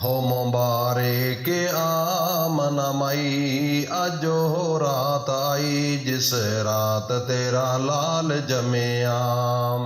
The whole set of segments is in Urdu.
ہو مبارک آمن مئی اج ہو رات آئی جس رات تیرا لال جمے عام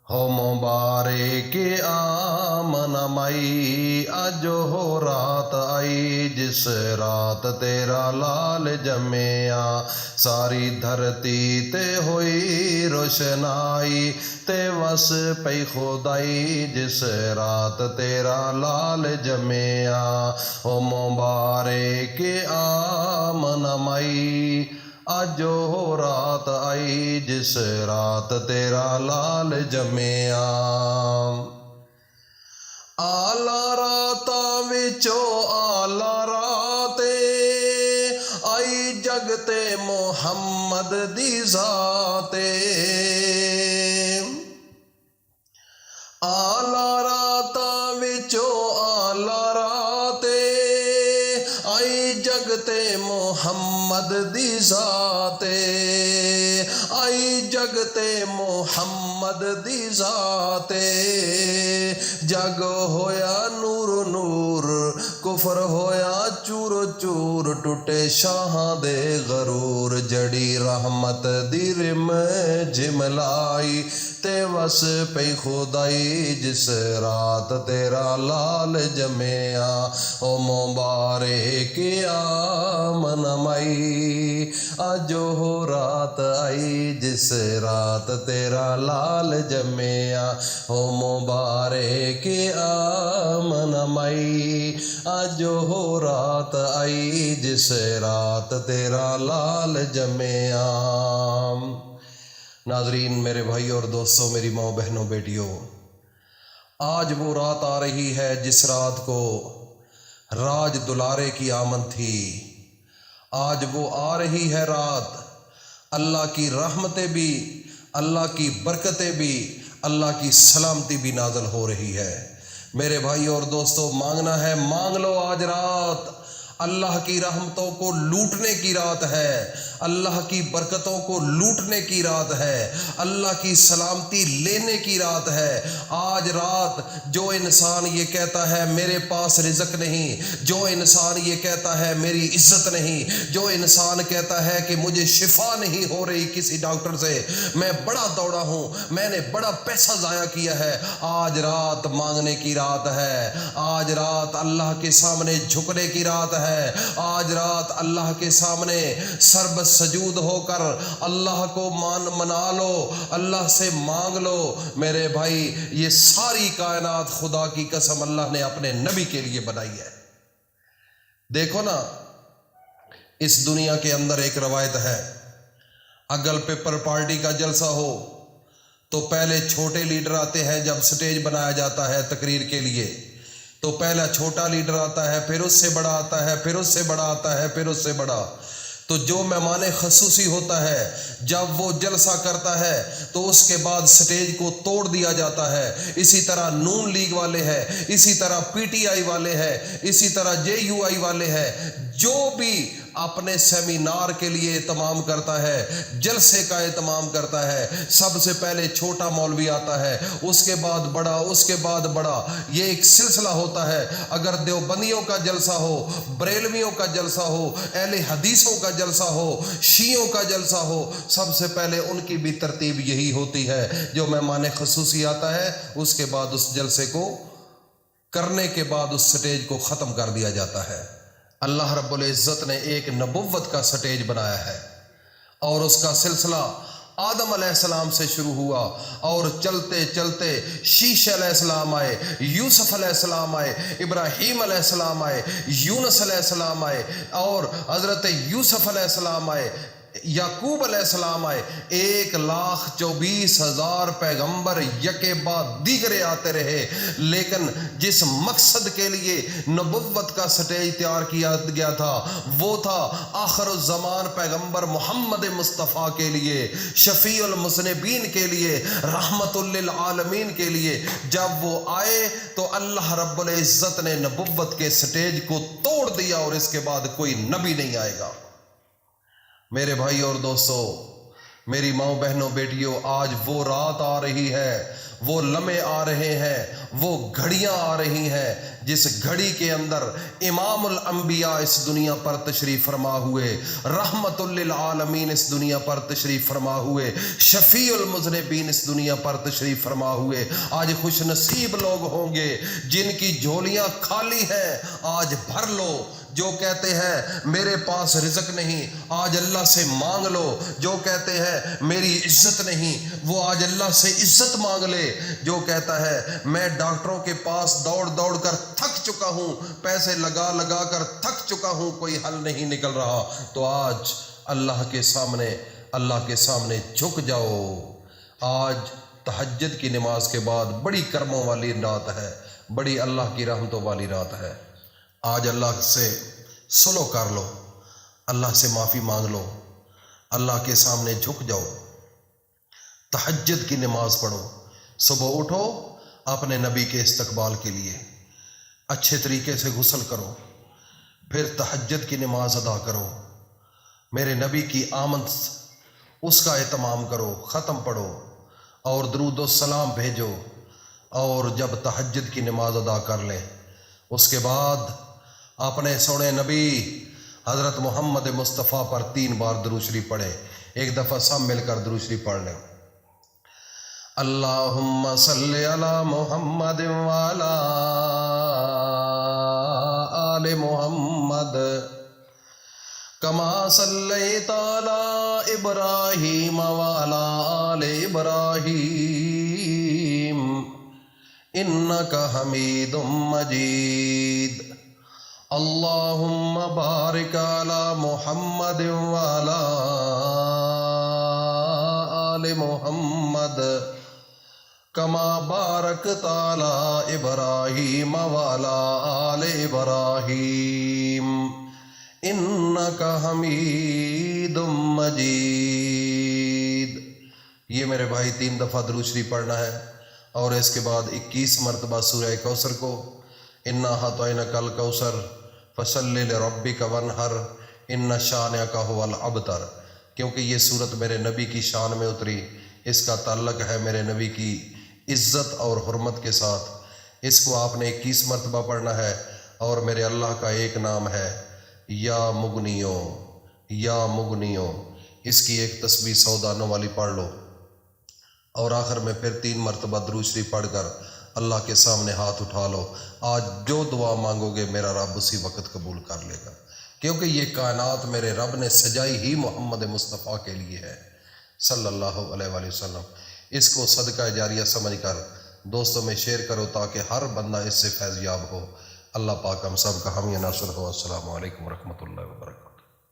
ہو مبارک آمن مئی اج ہو رات آئی جس رات تیرا لال جمیا ساری دھرتی تے ہوئی روشنائی تے وس پئی خدائی جس رات تیرا لال جمیا ہو مبارک آمن مئی اج ہو رات آئی جس رات تیرا لال جمیا آلہ راتاں وچوں آلہ رات آئی جگ تے محمد دی ذات آلہ راتاں وچوں آلہ رات آئی جگ تے محمد دی ذات آئی جگ تے محمد دی ذات جگ ہویا نور نور کفر ہویا چور چور ٹوٹے شاہاں دے غرور جڑی رحمت دی رم جملائی تے وس پئی خدائی جس رات تیرا لال جمیا او مبارک آمن مئی اج ہو رات آئی جس رات تیرا لال جمیا او مبارک آمن مئی اج ہو رات آئی جس رات تیرا لال جمیا ناظرین، میرے بھائی اور دوستوں، میری ماں بہنوں بیٹیوں، آج وہ رات آ رہی ہے جس رات کو راج دلارے کی آمد تھی۔ آج وہ آ رہی ہے رات، اللہ کی رحمتیں بھی، اللہ کی برکتیں بھی، اللہ کی سلامتی بھی نازل ہو رہی ہے۔ میرے بھائی اور دوستوں، مانگنا ہے مانگ لو، آج رات اللہ کی رحمتوں کو لوٹنے کی رات ہے، اللہ کی برکتوں کو لوٹنے کی رات ہے، اللہ کی سلامتی لینے کی رات ہے۔ آج رات جو انسان یہ کہتا ہے میرے پاس رزق نہیں، جو انسان یہ کہتا ہے میری عزت نہیں، جو انسان کہتا ہے کہ مجھے شفا نہیں ہو رہی کسی ڈاکٹر سے، میں بڑا دوڑا ہوں، میں نے بڑا پیسہ ضائع کیا ہے، آج رات مانگنے کی رات ہے، آج رات اللہ کے سامنے جھکنے کی رات ہے، آج رات اللہ کے سامنے سر سجود ہو کر اللہ کو منا لو، اللہ سے مانگ لو۔ میرے بھائی، یہ ساری کائنات خدا کی قسم اللہ نے اپنے نبی کے لیے بنائی ہے۔ دیکھو نا، اس دنیا کے اندر ایک روایت ہے، اگر پیپل پارٹی کا جلسہ ہو تو پہلے چھوٹے لیڈر آتے ہیں، جب سٹیج بنایا جاتا ہے تقریر کے لیے تو پہلا چھوٹا لیڈر آتا ہے، پھر اس سے بڑا آتا ہے، پھر اس سے بڑا آتا ہے، پھر اس سے بڑا۔ تو جو مہمان خصوصی ہوتا ہے جب وہ جلسہ کرتا ہے تو اس کے بعد سٹیج کو توڑ دیا جاتا ہے۔ اسی طرح نون لیگ والے ہیں، اسی طرح پی ٹی آئی والے ہیں، اسی طرح جے یو آئی والے ہیں، جو بھی اپنے سیمینار کے لیے اہتمام کرتا ہے، جلسے کا اہتمام کرتا ہے، سب سے پہلے چھوٹا مولوی آتا ہے، اس کے بعد بڑا، اس کے بعد بڑا، یہ ایک سلسلہ ہوتا ہے۔ اگر دیوبندیوں کا جلسہ ہو، بریلویوں کا جلسہ ہو، اہل حدیثوں کا جلسہ ہو، شیعوں کا جلسہ ہو، سب سے پہلے ان کی بھی ترتیب یہی ہوتی ہے، جو مہمان خصوصی آتا ہے اس کے بعد اس جلسے کو کرنے کے بعد اس سٹیج کو ختم کر دیا جاتا ہے۔ اللہ رب العزت نے ایک نبوت کا سٹیج بنایا ہے اور اس کا سلسلہ آدم علیہ السلام سے شروع ہوا اور چلتے چلتے شیش علیہ السلام آئے، یوسف علیہ السلام آئے، ابراہیم علیہ السلام آئے، یونس علیہ السلام آئے اور حضرت یوسف علیہ السلام آئے، یعقوب علیہ السلام آئے۔ 1,24,000 پیغمبر یکے بعد دیگرے آتے رہے، لیکن جس مقصد کے لیے نبوت کا سٹیج تیار کیا گیا تھا وہ تھا آخر الزمان پیغمبر محمد مصطفیٰ کے لیے، شفیع المذنبین کے لیے، رحمت للعالمین کے لیے۔ جب وہ آئے تو اللہ رب العزت نے نبوت کے سٹیج کو توڑ دیا اور اس کے بعد کوئی نبی نہیں آئے گا۔ میرے بھائی اور دوستو، میری ماں بہنوں بیٹیوں، آج وہ رات آ رہی ہے، وہ لمحے آ رہے ہیں، وہ گھڑیاں آ رہی ہیں جس گھڑی کے اندر امام الانبیاء اس دنیا پر تشریف فرما ہوئے، رحمت للعالمین اس دنیا پر تشریف فرما ہوئے، شفیع المذنبین اس دنیا پر تشریف فرما ہوئے۔ آج خوش نصیب لوگ ہوں گے جن کی جھولیاں خالی ہیں، آج بھر لو۔ جو کہتے ہیں میرے پاس رزق نہیں، آج اللہ سے مانگ لو۔ جو کہتے ہیں میری عزت نہیں، وہ آج اللہ سے عزت مانگ لے۔ جو کہتا ہے میں ڈاکٹروں کے پاس دوڑ دوڑ کر تھک چکا ہوں، پیسے لگا لگا کر تھک چکا ہوں، کوئی حل نہیں نکل رہا، تو آج اللہ کے سامنے جھک جاؤ۔ آج تہجد کی نماز کے بعد بڑی کرموں والی رات ہے، بڑی اللہ کی رحمتوں والی رات ہے۔ آج اللہ سے سلو کر لو، اللہ سے معافی مانگ لو، اللہ کے سامنے جھک جاؤ، تہجد کی نماز پڑھو۔ صبح اٹھو، اپنے نبی کے استقبال کے لیے اچھے طریقے سے غسل کرو، پھر تہجد کی نماز ادا کرو، میرے نبی کی آمد اس کا اہتمام کرو، ختم پڑھو اور درود و سلام بھیجو، اور جب تہجد کی نماز ادا کر لیں اس کے بعد اپنے سونے نبی حضرت محمد مصطفیٰ پر 3 بار درود شریف پڑھیں۔ ایک دفعہ سب مل کر درود شریف پڑھ لیں۔ اللہم صلی علی محمد وعلی آل محمد کما صلیت علی ابراہیم وعلی آل ابراہیم انک حمید مجید۔ اللہم بارک علی محمد وعلی آل محمد کما بارکت علی ابراہیم وعلی آل ابراہیم انک حمید مجید۔ یہ میرے بھائی 3 دفعہ درود شریف پڑھنا ہے، اور اس کے بعد 21 مرتبہ سورہ کوثر کو، انا اعطیناک الکوثر فصلی لربک وانحر ان شانئک ھو الابتر، کیونکہ یہ صورت میرے نبی کی شان میں اتری، اس کا تعلق ہے میرے نبی کی عزت اور حرمت کے ساتھ۔ اس کو آپ نے 21 مرتبہ پڑھنا ہے، اور میرے اللہ کا ایک نام ہے یا مغنیو، یا مغنیو۔ اس کی ایک تسبیح 100 دانوں والی پڑھ لو، اور آخر میں پھر 3 مرتبہ درود شریف پڑھ کر اللہ کے سامنے ہاتھ اٹھا لو۔ آج جو دعا مانگو گے میرا رب اسی وقت قبول کر لے گا، کیونکہ یہ کائنات میرے رب نے سجائی ہی محمد مصطفیٰ کے لیے ہے صلی اللہ علیہ وآلہ وسلم۔ اس کو صدقہ جاریہ سمجھ کر دوستوں میں شیئر کرو تاکہ ہر بندہ اس سے فیض یاب ہو۔ اللہ پاک ہم سب کا حامی ناصر ہو۔ السلام علیکم ورحمۃ اللہ وبرکاتہ۔